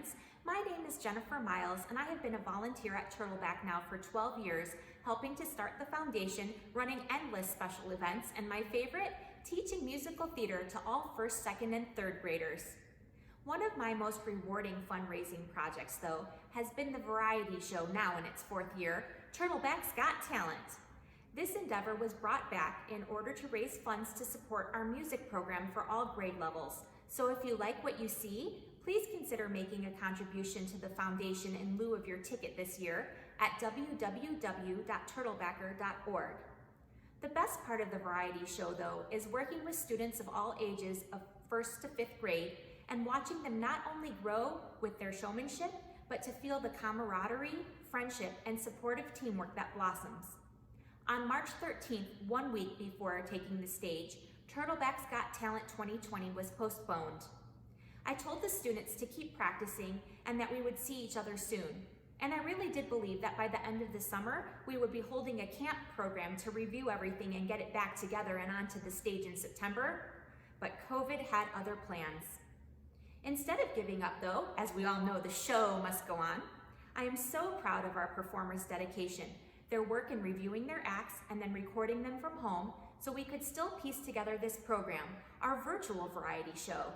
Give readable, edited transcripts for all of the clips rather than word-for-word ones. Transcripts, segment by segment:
Terrapins. My name is Jennifer Miles, and I have been a volunteer at Turtleback now for 12 years, helping to start the foundation, running endless special events, and my favorite, teaching musical theater to all first, second, and third graders. One of my most rewarding fundraising projects, though, has been the variety show now in its 4th year, Turtleback's Got Talent. This endeavor was brought back in order to raise funds to support our music program for all grade levels. So if you like what you see, please consider making a contribution to the foundation in lieu of your ticket this year at www.turtlebacker.org. The best part of the variety show, though, is working with students of all ages of 1st to 5th grade and watching them not only grow with their showmanship, but to feel the camaraderie, friendship, and supportive teamwork that blossoms. On March 13th, 1 week before taking the stage, Turtleback's Got Talent 2020 was postponed. I told the students to keep practicing and that we would see each other soon. And I really did believe that by the end of the summer, we would be holding a camp program to review everything and get it back together and onto the stage in September. But COVID had other plans. Instead of giving up, though, as we all know the show must go on, I am so proud of our performers' dedication, their work in reviewing their acts and then recording them from home so we could still piece together this program, our virtual variety show.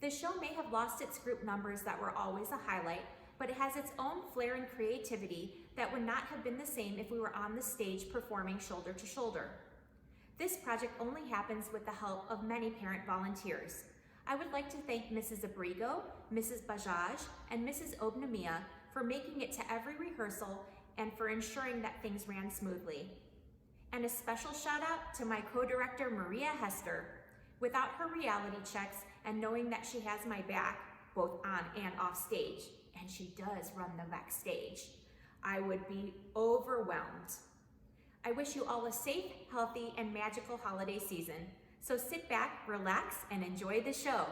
The show may have lost its group numbers that were always a highlight, but it has its own flair and creativity that would not have been the same if we were on the stage performing shoulder to shoulder. This project only happens with the help of many parent volunteers. I would like to thank Mrs. Abrigo, Mrs. Bajaj, and Mrs. Obnamia for making it to every rehearsal and for ensuring that things ran smoothly. And a special shout out to my co-director Maria Hester. Without her reality checks and knowing that she has my back, both on and off stage, and she does run the backstage, I would be overwhelmed. I wish you all a safe, healthy, and magical holiday season. So sit back, relax, and enjoy the show.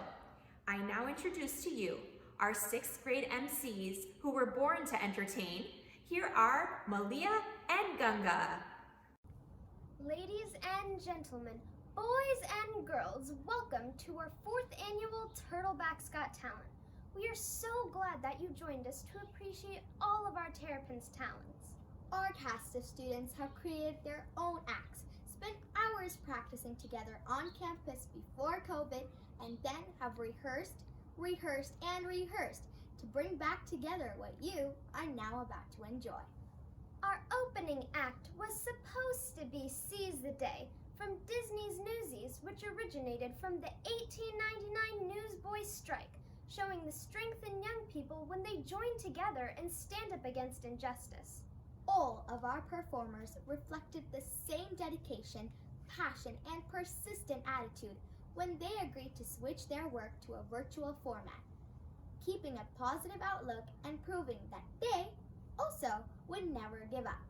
I now introduce to you our 6th grade MCs who were born to entertain. Here are Malia and Ganga. Ladies and gentlemen, boys and girls, welcome to our 4th annual Turtleback's Got Talent. We are so glad that you joined us to appreciate all of our Terrapins' talents. Our cast of students have created their own acts, spent hours practicing together on campus before COVID, and then have rehearsed, and rehearsed to bring back together what you are now about to enjoy. Our opening act was supposed to be Seize the Day from Disney's Newsies, which originated from the 1899 Newsboys' strike, showing the strength in young people when they join together and stand up against injustice. All of our performers reflected the same dedication, passion, and persistent attitude when they agreed to switch their work to a virtual format, keeping a positive outlook and proving that they also would never give up.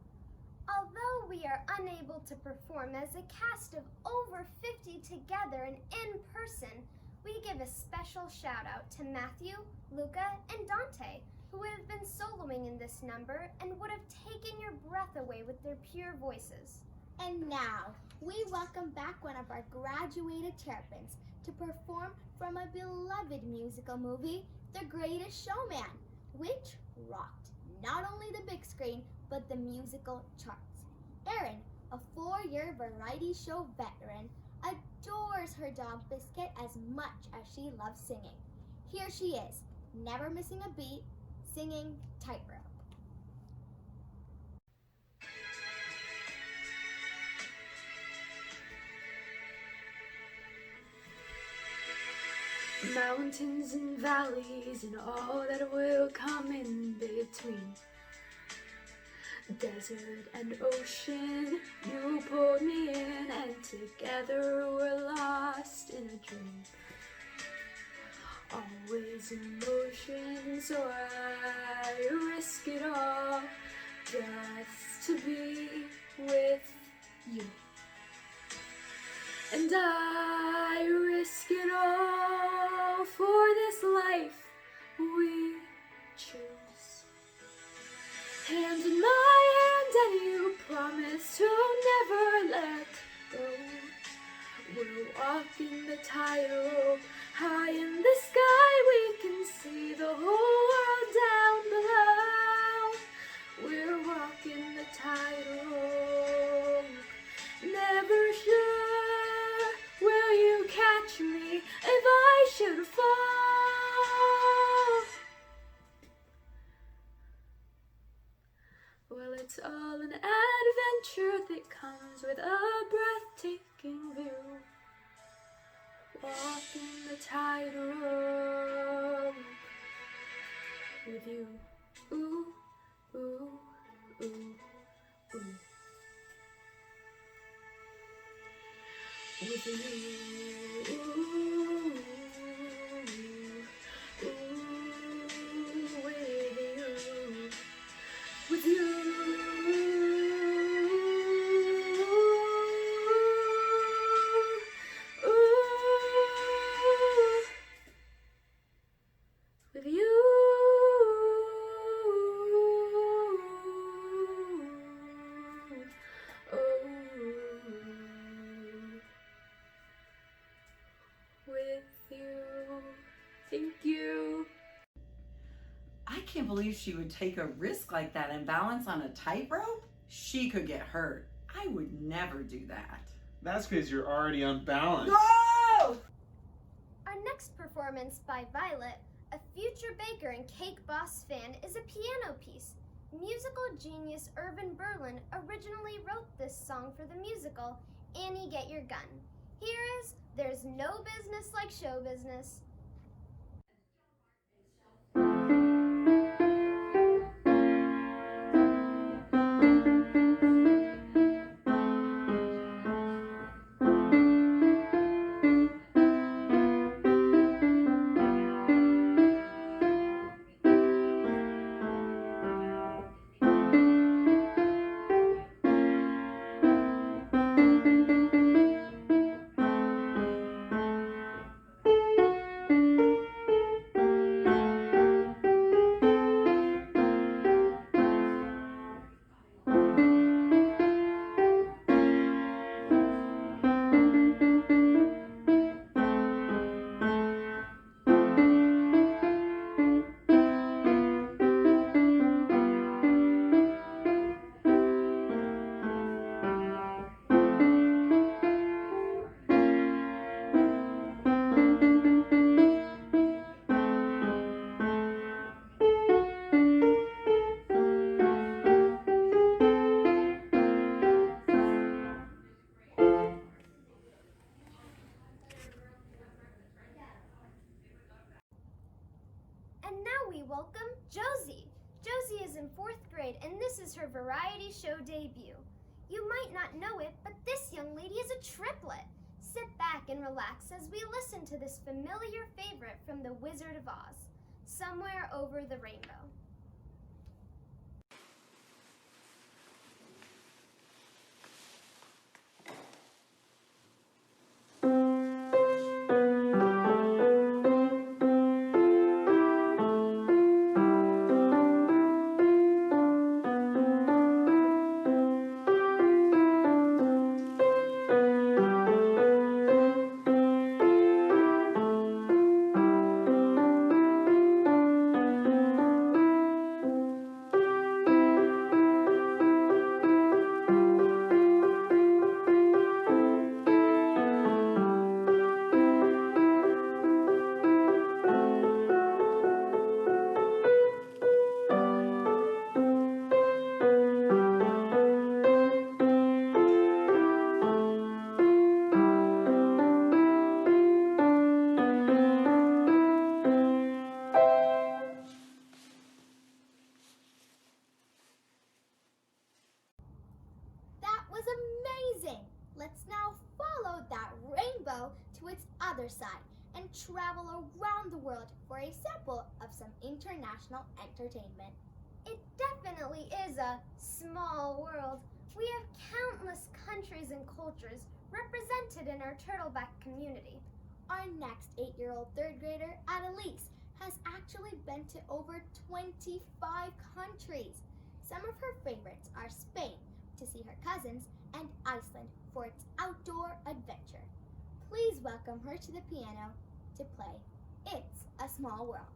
Although we are unable to perform as a cast of over 50 together and in person, we give a special shout out to Matthew, Luca, and Dante, who would have been soloing in this number and would have taken your breath away with their pure voices. And now, we welcome back one of our graduated Terrapins to perform from a beloved musical movie, The Greatest Showman, which rocked not only the big screen, but the musical charts. Erin, a 4-year variety show veteran, adores her dog Biscuit as much as she loves singing. Here she is, never missing a beat, singing Tightrope. Mountains and valleys and all that will come in between. Desert and ocean, you pulled me in, and together we're lost in a dream. Always in motion, so I risk it all just to be with you. And I risk it all for this life we choose. Hand in my hand, and you promise to never let go. We'll walking the tightrope. High in the sky we can see the whole world down below. We're walking the tightrope. Never sure, will you catch me if I should fall? Well, it's all an adventure that comes with a breathtaking view. Walking the tightrope with you. Ooh, ooh, ooh, ooh. With you. Ooh, ooh, with you. With you. With you. Oh, with you. Thank you. I can't believe she would take a risk like that and balance on a tightrope. She could get hurt. I would never do that. That's because you're already unbalanced. No! Our next performance by Violet, a future baker and cake boss fan, is a piano piece. Musical genius Irvin Berlin originally wrote this song for the musical Annie Get Your Gun. Here is There's No Business Like Show Business. And now we welcome Josie. Josie is in 4th grade and this is her variety show debut. You might not know it, but this young lady is a triplet. Sit back and relax as we listen to this familiar favorite from The Wizard of Oz, Somewhere Over the Rainbow. That was amazing! Let's now follow that rainbow to its other side and travel around the world for a sample of some international entertainment. It definitely is a small world. We have countless countries and cultures represented in our Turtleback community. Our next 8-year-old 3rd grader, Annalise, has actually been to over 25 countries. Some of her favorites are Spain, to see her cousins, and Iceland for its outdoor adventure. Please welcome her to the piano to play It's a Small World.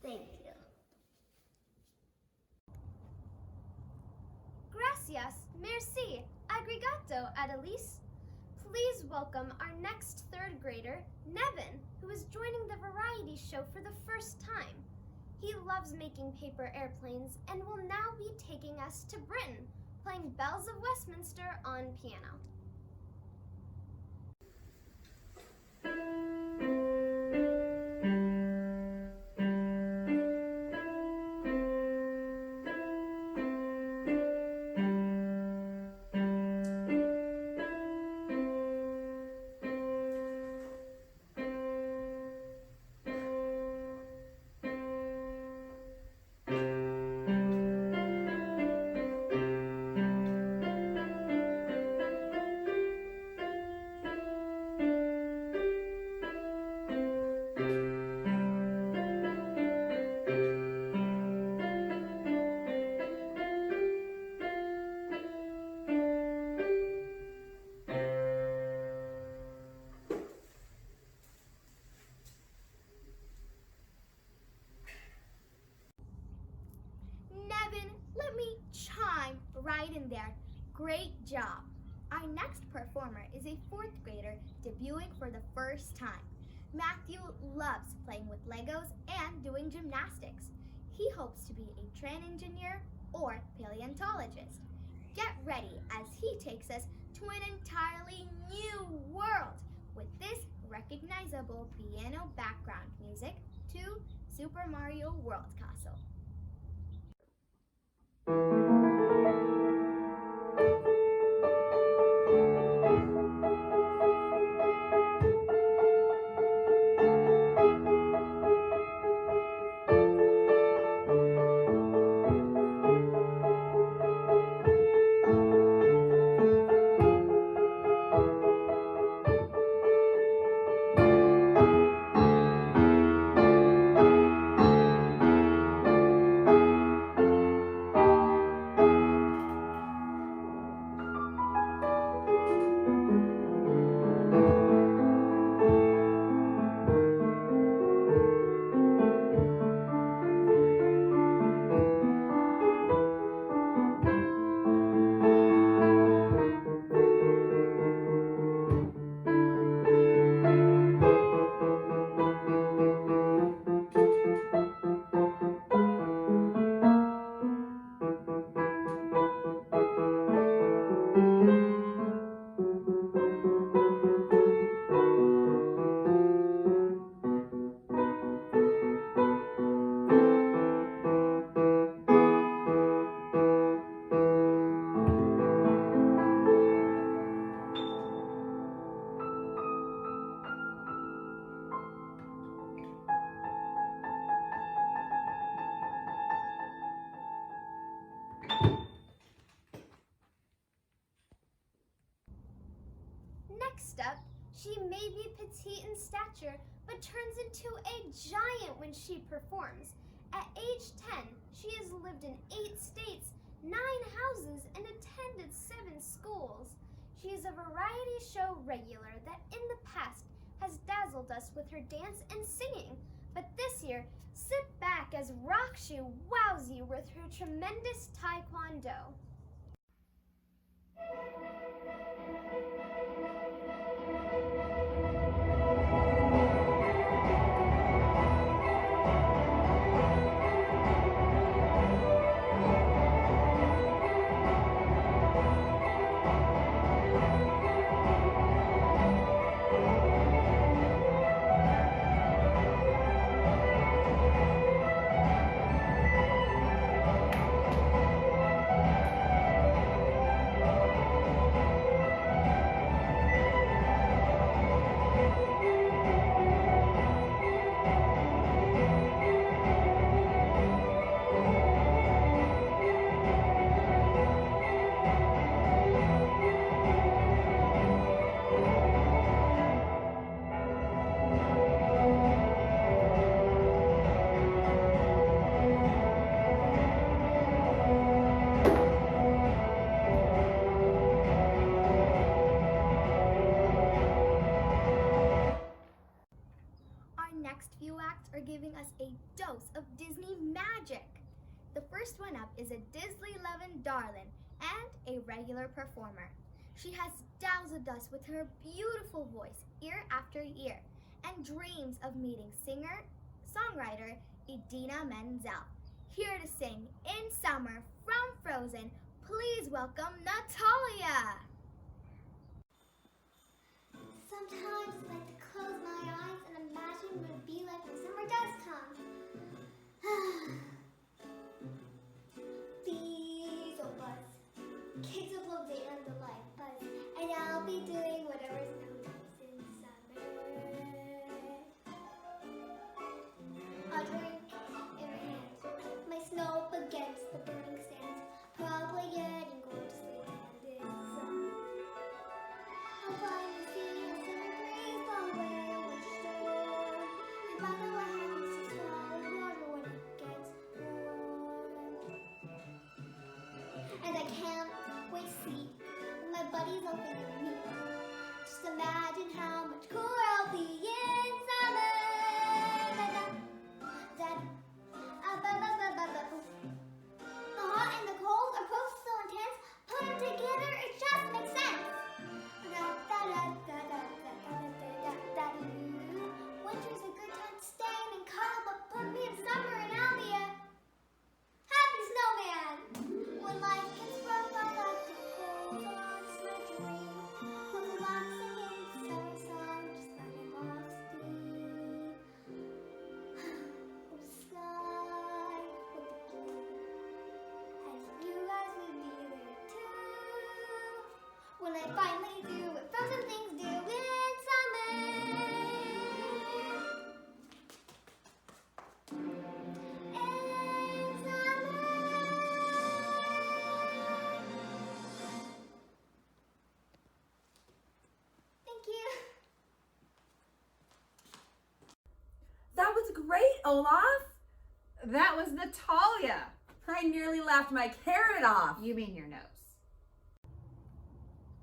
Thank you. Gracias, merci, agregato, Adelise. Please welcome our next third grader, Nevin, who is joining the variety show for the first time. He loves making paper airplanes and will now be taking us to Britain, playing Bells of Westminster on piano. Nevin, let me chime right in there. Great job. Our next performer is a fourth grader debuting for the first time. Matthew loves playing with Legos and doing gymnastics. He hopes to be a train engineer or paleontologist. Get ready as he takes us to an entirely new world with this recognizable piano background music to Super Mario World Castle. Next up, she may be petite in stature, but turns into a giant when she performs. At age 10, she has lived in 8 states, 9 houses, and attended 7 schools. She is a variety show regular that in the past has dazzled us with her dance and singing. But this year, sit back as Rakshu wows you with her tremendous taekwondo. acts are giving us a dose of Disney magic. The first one up is a Disney-loving darling and a regular performer. She has dazzled us with her beautiful voice year after year and dreams of meeting singer-songwriter Idina Menzel. Here to sing In Summer from Frozen, please welcome Natalia! Sometimes I like to close my eyes and imagine what it would be like when summer does come. Bees will buzz, kids will blow down the light buzz, and I'll be doing whatever snow does in summer. A drink in my hand, my snow against the burning sands, probably getting going to sleep and in summer. I'll finally see a summer breeze blow away a winter storm, and find out what happens to solid water when it gets warm. And I can't wait to see my buddies all thinking me. Just imagine how much cooler I'll be in summer. The hot and the cold are both so intense. Put them together, it just makes sense. Winter's a good time to stay and cuddle, but put me in summer and I'll be a happy snowman. When life gets rough, I like to hold on to my dream of relaxing in the summer sun, just letting off steam. The sky with the blue, and you guys will be there too. When I finally do what frozen things do in summer. In summer. Thank you. That was great, Olaf. That was Natalia. I nearly laughed my carrot off. You mean your nose.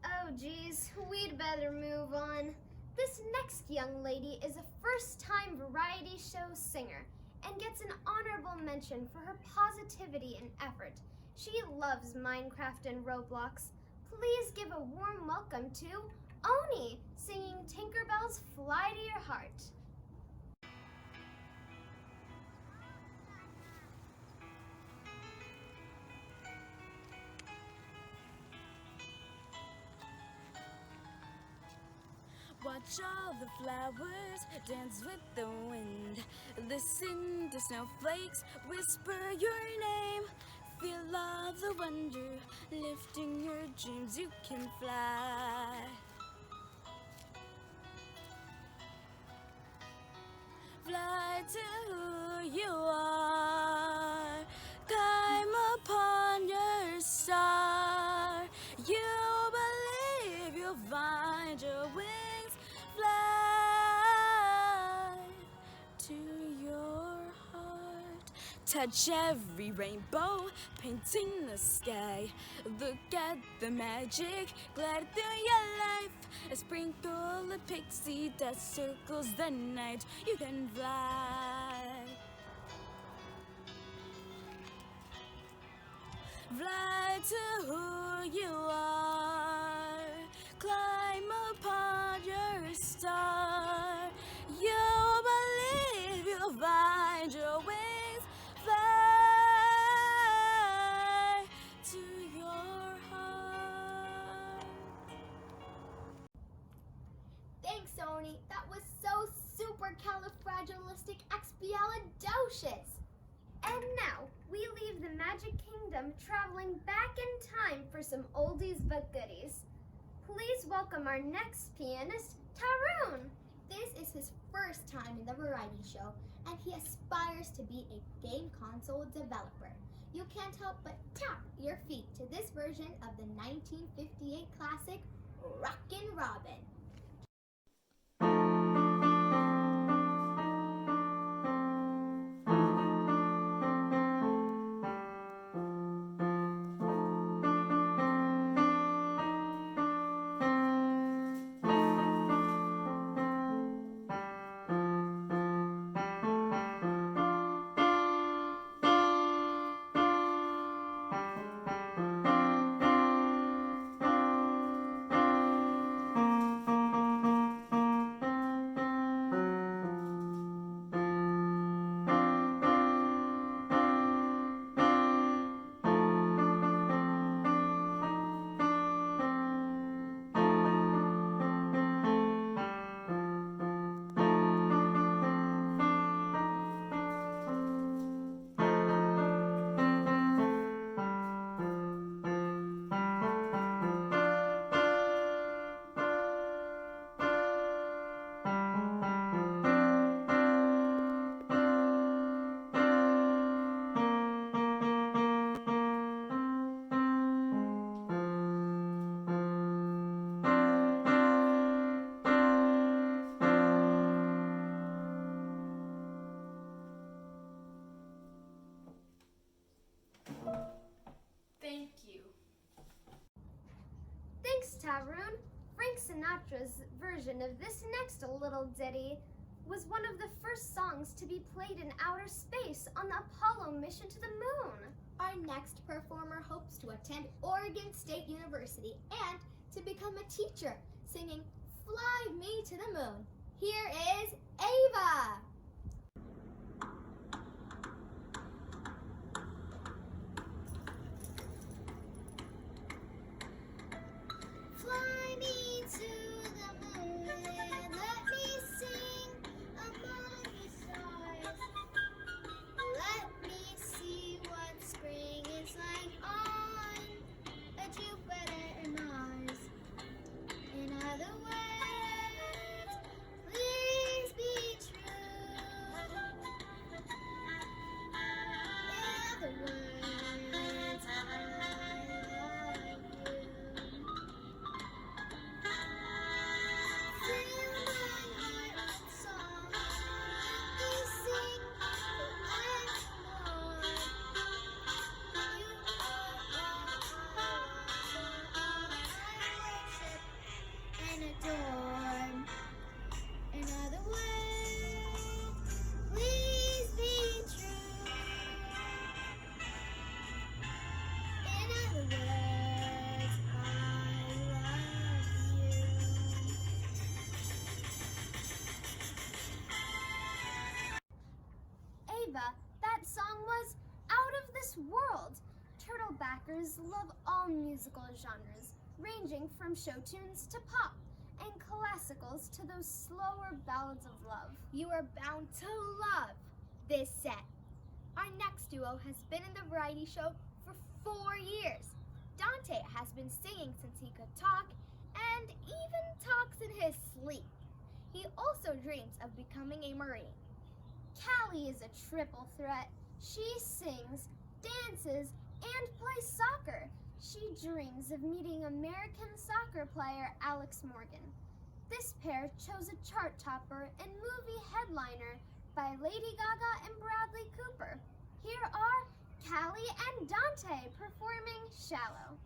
Oh geez, we'd better move on. This next young lady is a first-time variety show singer and gets an honorable mention for her positivity and effort. She loves Minecraft and Roblox. Please give a warm welcome to Oni, singing Tinkerbell's Fly to Your Heart. Watch all the flowers dance with the wind. Listen to snowflakes whisper your name. Feel all the wonder, lifting your dreams, you can fly. Fly to who you are, climb upon your star. You believe you'll find your wings, fly to your heart. Touch every rainbow, painting the sky. Look at the magic, glide through your life. A sprinkle of pixie dust circles the night. You can fly. Fly to who you are. Climb upon your star. You believe you'll find your wings. Fly to your heart. Thanks, Oni. That was so supercalifragilisticexpialidocious. And now, we leave the Magic Kingdom traveling back in time for some oldies but goodies. Please welcome our next pianist, Tarun. This is his first time in the variety show, and he aspires to be a game console developer. You can't help but tap your feet to this version of the 1958 classic Rockin' Robin. Sinatra's version of this next little ditty was one of the first songs to be played in outer space on the Apollo mission to the moon. Our next performer hopes to attend Oregon State University and to become a teacher, singing Fly Me to the Moon. Here is Ava. Fly me to the moon and let me sing among the stars. Let me see what spring is like on a Jupiter and Mars. In other words, please be true. In other words, I love you. Fill my heart with song, let me sing forevermore. You are all I worship and adore. In other words, please be true. In other words, I love you. Ava, that song was out of this world. Turtlebackers love all musical genres, ranging from show tunes to pop, and classicals to those slower ballads of love. You are bound to love this set. Our next duo has been in the variety show for 4 years. Dante has been singing since he could talk and even talks in his sleep. He also dreams of becoming a Marine. Callie is a triple threat. She sings, dances, and plays soccer. She dreams of meeting American soccer player Alex Morgan. This pair chose a chart topper and movie headliner by Lady Gaga and Bradley Cooper. Here are Callie and Dante performing Shallow.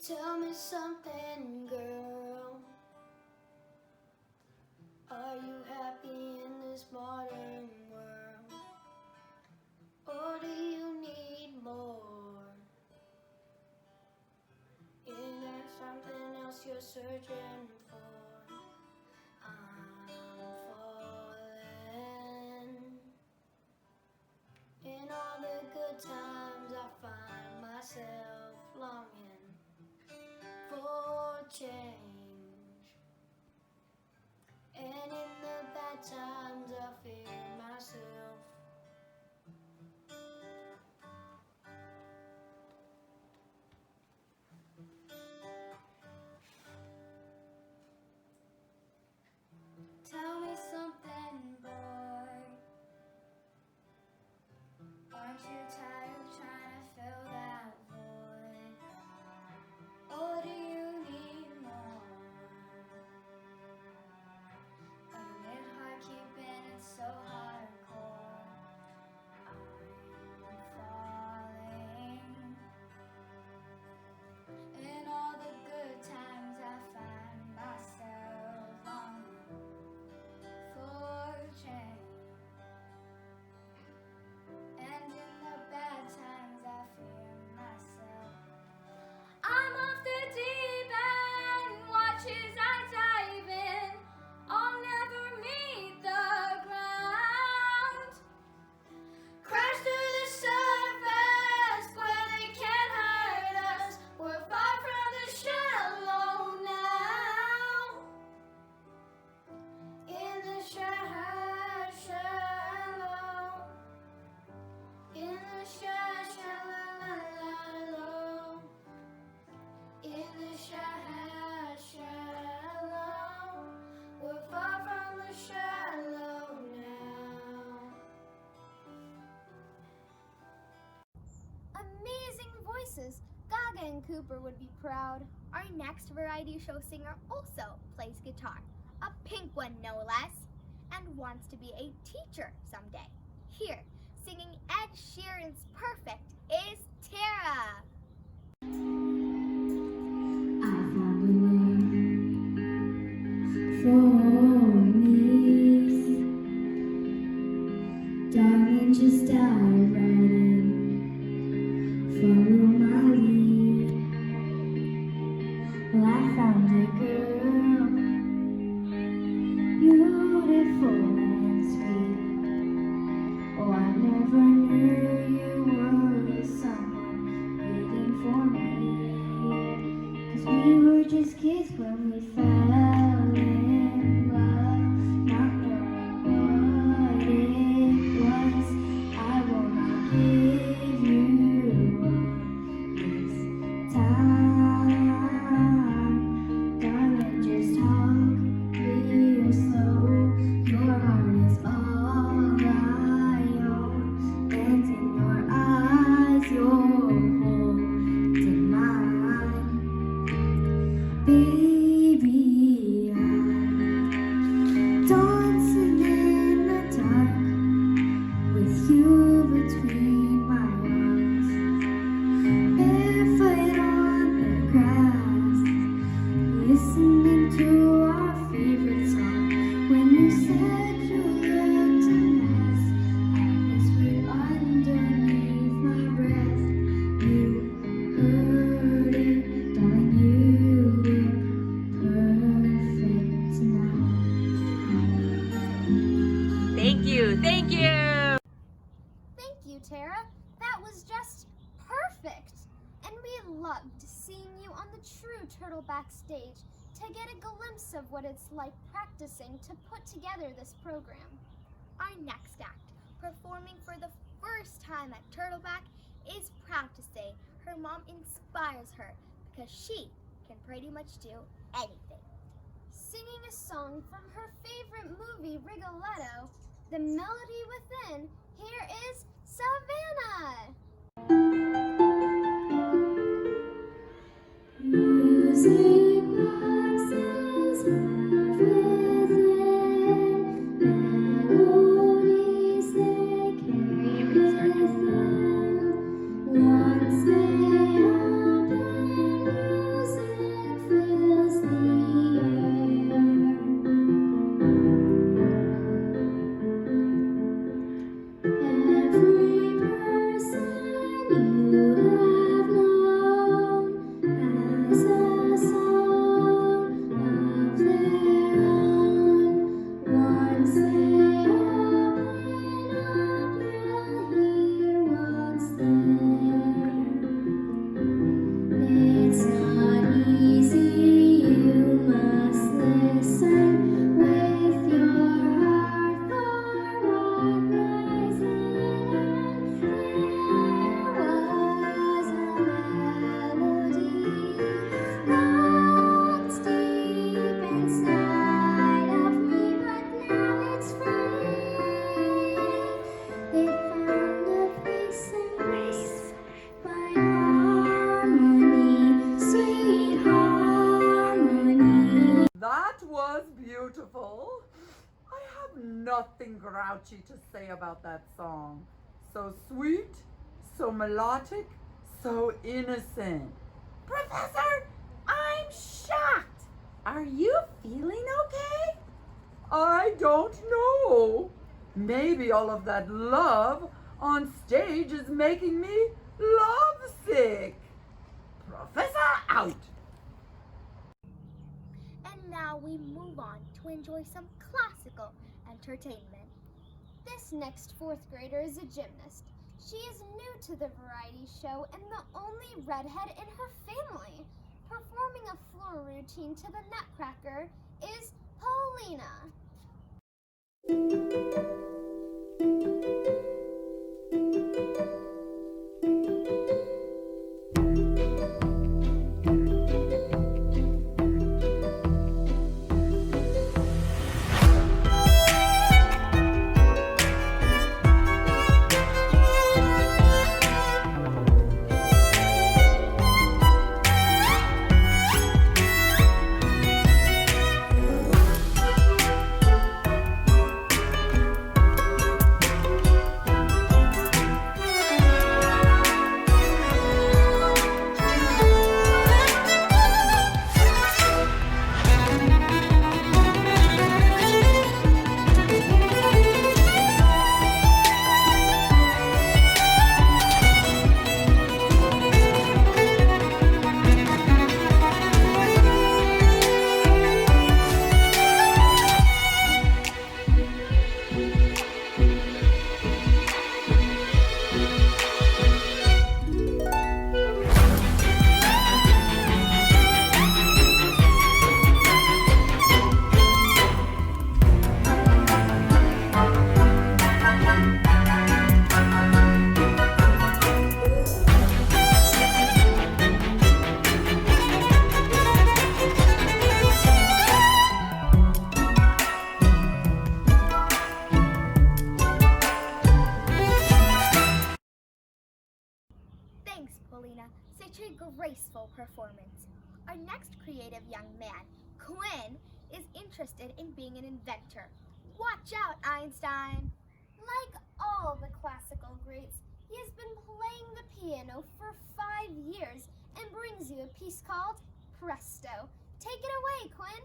Tell me something, girl. Are you happy in this modern world? Or do you need more? Is there something else you're searching for? I'm falling. In all the good times I find myself longing for change. And in the bad times I fear myself. Tell me something, boy. Aren't you tired of trying to fill that void? Or do you need more? Isn't it hard keeping it so hardcore? I'm falling. In all the good times I find myself longing for change. And in the bad times I fear myself. I'm off the deep end, watch as I dive in. I'll never meet the ground. Crash through the surface where they can't hurt us. We're far from the shallow now. In the shallow. In the shallow. In the shallow. We're far from the shallow now. Amazing voices. Gaga and Cooper would be proud. Our next variety show singer also plays guitar, a pink one no less, and wants to be a teacher someday. Here, singing Ed Sheeran's Perfect is Tara. I found a love for me. Darling, just dive right in. Follow my lead. Well, I found a girl, beautiful and sweet. Oh, I never knew you were someone waiting for me. 'Cause we were just kids when we fell in love, not knowing what it was. I will not give you up this time. Darling, just talk real slow. Your heart is all I own, and in your eyes you're holding mine. Baby, I'm dancing in the dark with you between my arms, barefoot on the grass, listening to our favorite song. When you said you looked a mess, I whispered underneath my breath. You heard it, darling, you look perfect tonight. Thank you, thank you. Thank you, Tara. That was just perfect. And we loved seeing you on the true Turtleback stage to get a glimpse of what it's like practicing to put together this program. Our next act, performing for the first time at Turtleback, is proud to say her mom inspires her because she can pretty much do anything. Singing a song from her favorite movie, Rigoletto, The Melody Within, here is Savannah. Music boxes live within, melodies they carry with them. Once they open, music fills the air. Every person you have known has a song of their own. Once they open up, you'll hear what's there. It's not easy, you must listen with your heart for what lies in. There was a melody locked deep inside of me, but now it's free. It found a place in grace, my harmony, sweet harmony. That was beautiful. I have nothing grouchy to say about that song. So sweet, so melodic, so innocent. Professor, I'm shocked. Are you feeling okay? I don't know. Maybe all of that love on stage is making me lovesick. Professor out. And now we move on to enjoy some classical entertainment. This next fourth grader is a gymnast. She is new to the variety show and the only redhead in her family. Performing a floor routine to the Nutcracker is Paulina. Our next creative young man, Quinn, is interested in being an inventor. Watch out, Einstein! Like all the classical greats, he has been playing the piano for 5 years and brings you a piece called Presto. Take it away, Quinn.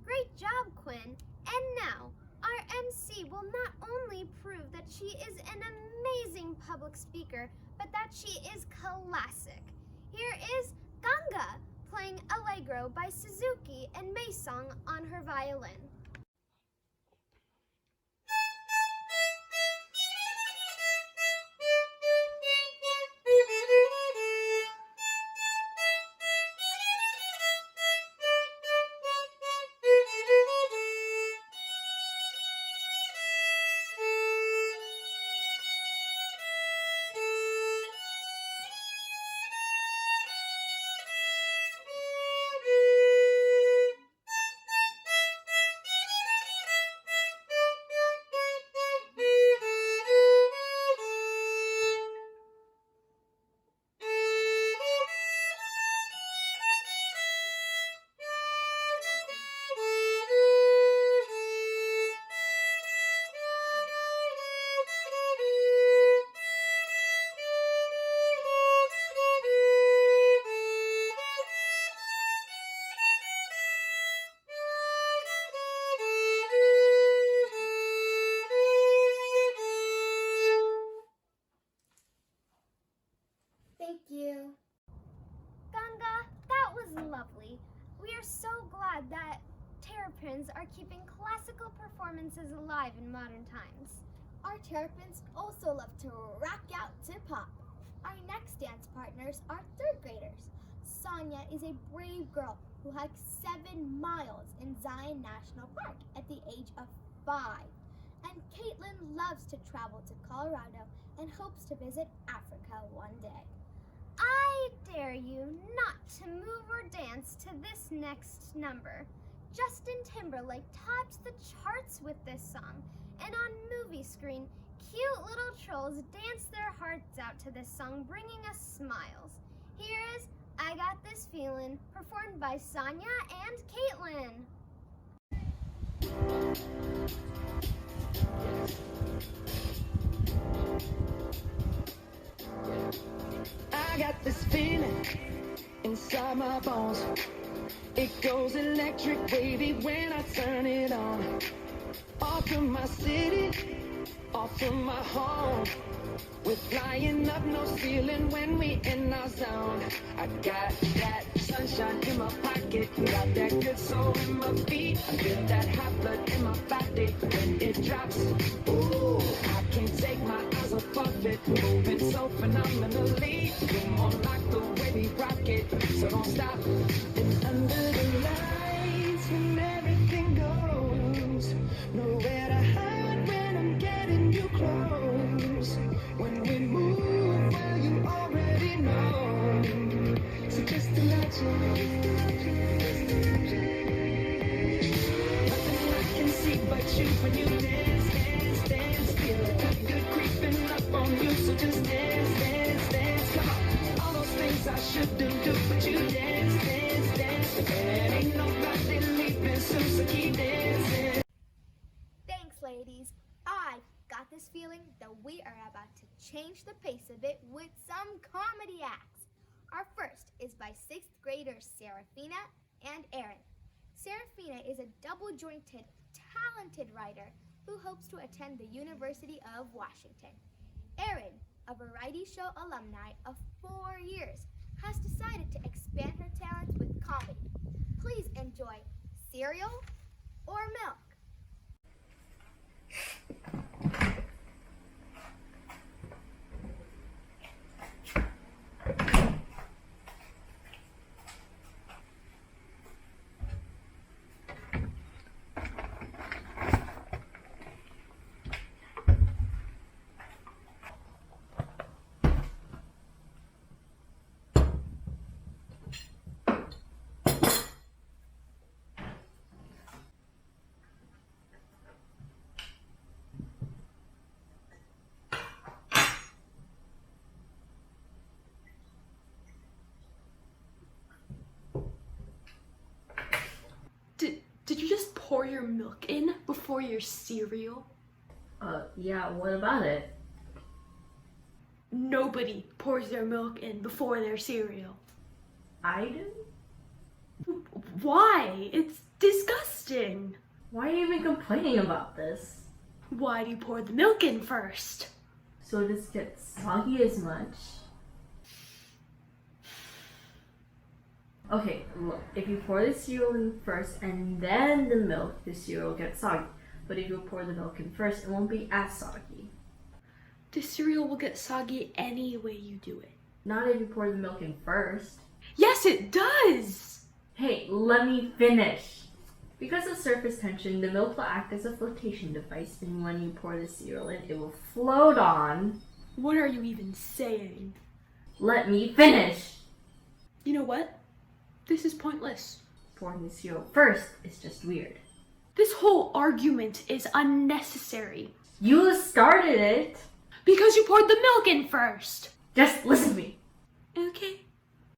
Great job, Quinn. And now, our MC will not only prove that she is an amazing public speaker, but that she is classic. Here is Ganga playing Allegro by Suzuki and Maesong on her violin. Thank you. Ganga, that was lovely. We are so glad that Terrapins are keeping classical performances alive in modern times. Our Terrapins also love to rock out to pop. Our next dance partners are third graders. Sonia is a brave girl who hiked 7 miles in Zion National Park at the age of 5. And Caitlin loves to travel to Colorado and hopes to visit Africa one day. I dare you not to move or dance to this next number. Justin Timberlake topped the charts with this song, and on movie screen, cute little trolls dance their hearts out to this song, bringing us smiles. Here is I Got This Feeling, performed by Sonia and Caitlin. I got this feeling inside my bones. It goes electric wavy when I turn it on. Off from my city, off from my home. We're flying up, no ceiling when we in our zone. I got that sunshine in my pocket, got that good soul in my feet. I feel that hot blood in my body when it drops. Ooh, I can't take my eyes off it, moving so phenomenally. You're more like the way we rock it, so don't stop. And under the lights when everything goes, nowhere to hide when I'm getting you close. When we move, well, you already know. So just imagine. Nothing I can see but you when you dance, dance, dance. Feel a good, good creeping up on you. So just dance, dance, dance. Come on. All those things I shouldn't do, but you dance, dance, dance. And ain't nobody we are about to change the pace a bit with some comedy acts. Our first is by 6th graders Serafina and Aaron. Serafina is a double-jointed, talented writer who hopes to attend the University of Washington. Aaron, a variety show alumni of 4 years, has decided to expand her talents with comedy. Please enjoy Cereal or Milk. Did you just pour your milk in before your cereal? Yeah, what about it? Nobody pours their milk in before their cereal. I do? Why? It's disgusting. Why are you even complaining about this? Why do you pour the milk in first? So this gets soggy as much? Okay, look, if you pour the cereal in first and then the milk, the cereal gets soggy. But if you pour the milk in first, it won't be as soggy. The cereal will get soggy any way you do it. Not if you pour the milk in first. Yes, it does! Hey, let me finish! Because of surface tension, the milk will act as a flotation device, and when you pour the cereal in, it will float on. What are you even saying? Let me finish! You know what? This is pointless. Pouring the cereal first is just weird. This whole argument is unnecessary. You started it! Because you poured the milk in first. Just listen to me. Okay.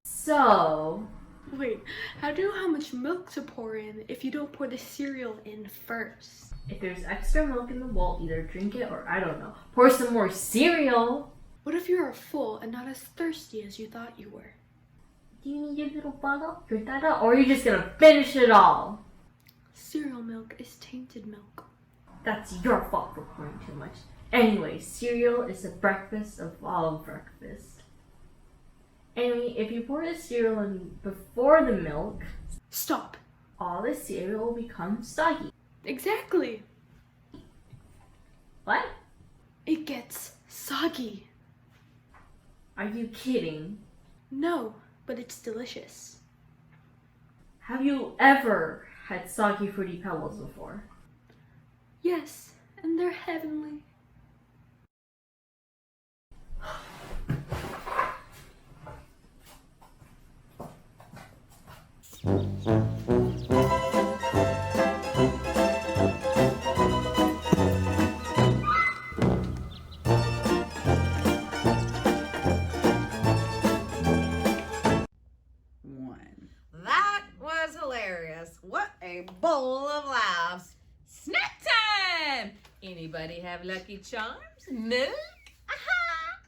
So... Wait, how do you know how much milk to pour in if you don't pour the cereal in first? if there's extra milk in the bowl, either drink it or, I don't know, pour some more cereal. What if you are full and not as thirsty as you thought you were? Do you need your little bottle? Drink that up, or are you just gonna finish it all? Cereal milk is tainted milk. That's your fault for pouring too much. Anyway, cereal is the breakfast of all breakfast. Anyway, if you pour the cereal in before the milk, Stop. all the cereal will become soggy. Exactly. What? It gets soggy. Are you kidding? No, but it's delicious. Have you ever had soggy Fruity Pebbles before? Yes, and they're heavenly. That was hilarious. What a bowl of laughs. Snack time! Anybody have Lucky Charms? Milk? Aha!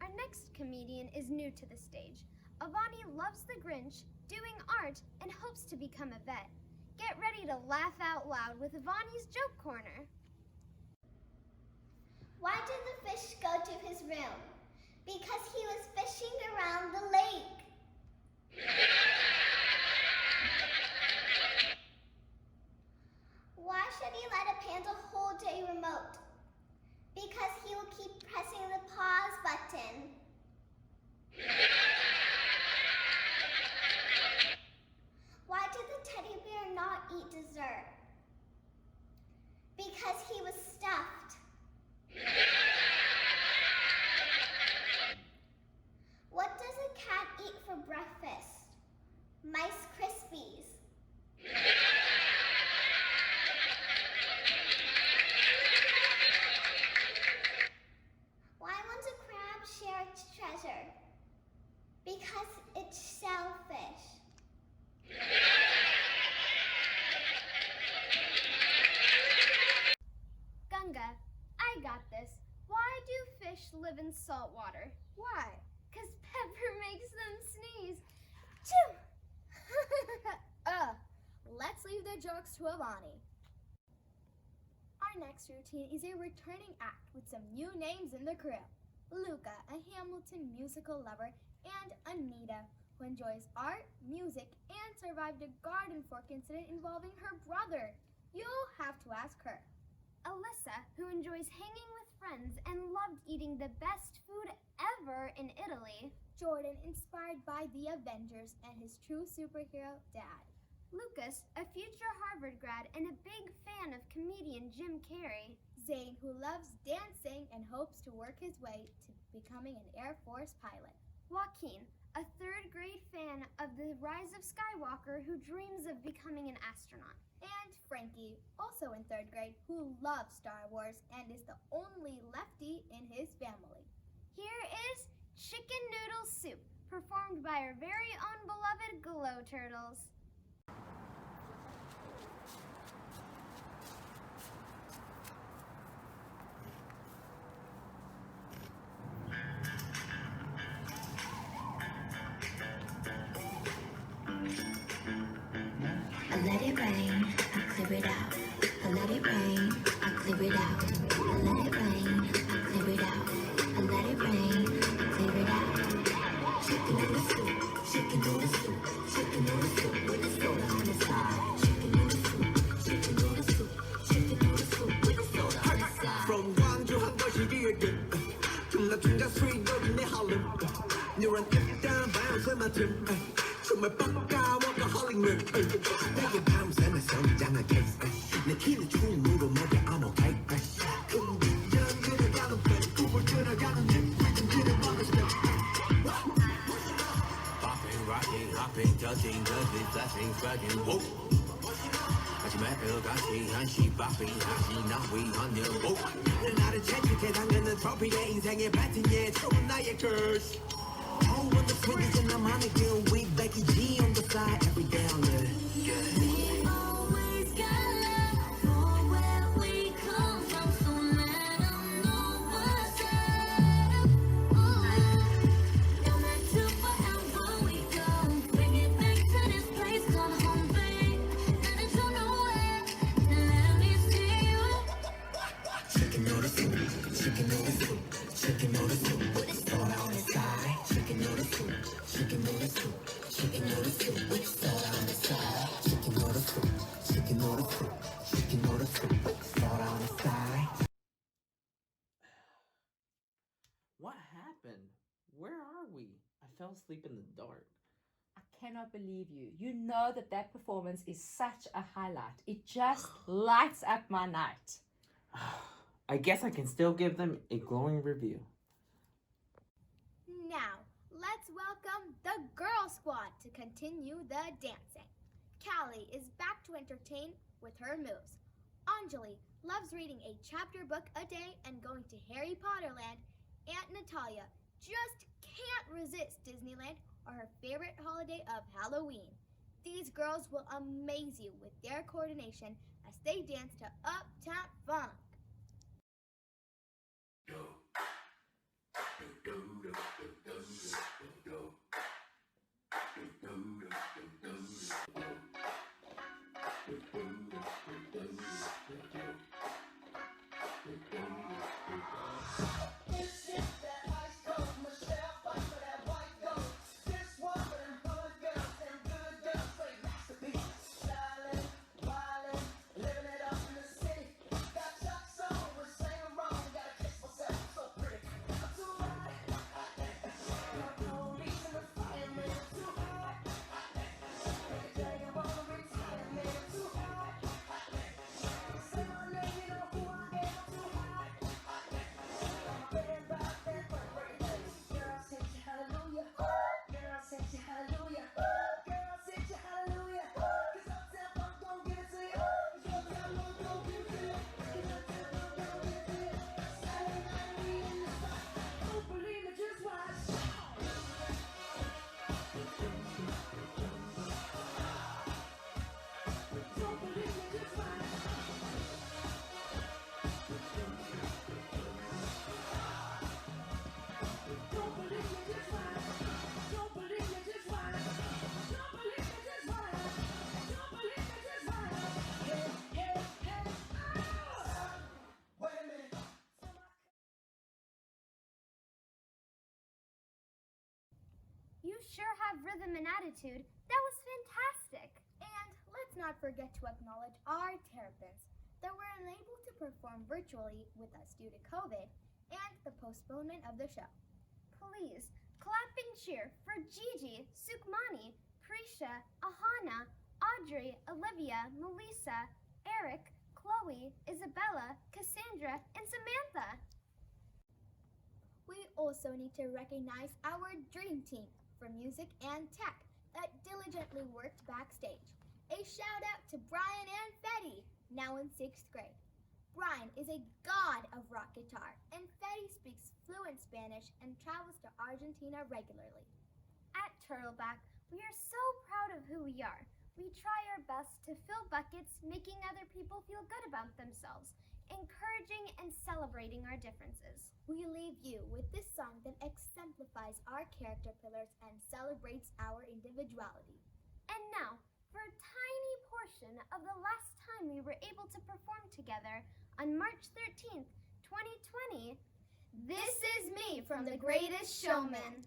Our next comedian is new to the stage. Avani loves the Grinch, doing art, and hopes to become a vet. Get ready to laugh out loud with Avani's Joke Corner. Why did the fish go to his room? Because he was fishing around the lake. Why should he let a panda hold a remote? Because he will keep pressing the pause button. Why did the teddy bear not eat dessert? Because he was stuffed. What does a cat eat for breakfast? salt water. Why? Because pepper makes them sneeze. Choo! Let's leave the jokes to Avani. Our next routine is a returning act with some new names in the crew. Luca, a Hamilton musical lover, and Anita, who enjoys art, music, and survived a garden fork incident involving her brother. You'll have to ask her. Alyssa, who enjoys hanging with friends and loved eating the best food ever in Italy. Jordan, inspired by the Avengers and his true superhero dad. Lucas, a future Harvard grad and a big fan of comedian Jim Carrey. Zane, who loves dancing and hopes to work his way to becoming an Air Force pilot. Joaquin, a third grade fan of The Rise of Skywalker who dreams of becoming an astronaut. And Frankie, also in third grade, who loves Star Wars and is the only lefty in his family. Here is Chicken Noodle Soup, performed by our very own beloved Glow Turtles. I let it rain, I clear it out. I let it rain, I clear it out. I let it rain, I clear it out. I let it rain, I clear it out. Chicken noodle soup, chicken noodle soup, chicken noodle soup with the soda on the side. Chicken noodle soup, chicken noodle soup, chicken noodle soup with the soda on the side. From Guangzhou 한것이 뒤에 끝 중간 중간 스윗도 내 할름 누런 일단 바운스 맡음 정말 뻑까 워커홀릭물 내게 밤새 내 성장한 케이스 내 키는 충무로 먹여 I'm okay 긍디전 들어가는 배 꿈을 들어가는 내 리듬 들어가는 스텝 Popping, rocking, hopping, touching, flashing, spreading, whoop 하지만 별같이 한시 바삐 하시 나 위한 일보 내 나를 채찍에 담그는 트로피에 인생의 배팅에 좋은 나의 curse Oh, when the swing is in 나만의 길 We Becky G on the side every day I live We always got love for where we come from, so let 'em know what's up. No matter wherever we go, bring it back to this place called home, babe. Now that you know it, let me see you. Chicken noodle soup, chicken noodle soup, chicken noodle soup with soda on the side. Chicken noodle soup, chicken noodle soup, chicken noodle soup with soda on the side. Chicken noodle soup, chicken noodle soup, chicken noodle soup with soda on the side. What happened? Where are we? I fell asleep in the dark. I cannot believe you. You know that performance is such a highlight. It just lights up my night. I guess I can still give them a glowing review. Now, let's welcome the Girl Squad to continue the dancing. Callie is back to entertain with her moves. Anjali loves reading a chapter book a day and going to Harry Potter Land. Aunt Natalia just can't resist Disneyland or her favorite holiday of Halloween. These girls will amaze you with their coordination as they dance to Uptown Funk. sure have rhythm and attitude. That was fantastic. And let's not forget to acknowledge our terrapins that were unable to perform virtually with us due to COVID and the postponement of the show. Please, clap and cheer for Gigi, Sukmani, Prisha, Ahana, Audrey, Olivia, Melissa, Eric, Chloe, Isabella, Cassandra, and Samantha. We also need to recognize our dream team for music and tech that diligently worked backstage. A shout out to Brian and Fetty, now in 6th grade. Brian is a god of rock guitar, and Fetty speaks fluent Spanish and travels to Argentina regularly. At Turtleback, we are so proud of who we are. We try our best to fill buckets, making other people feel good about themselves, encouraging and celebrating our differences. We leave you with this song that exemplifies our character pillars and celebrates our individuality. And now, for a tiny portion of the last time we were able to perform together on March 13th, 2020, This is me from The Greatest Showman.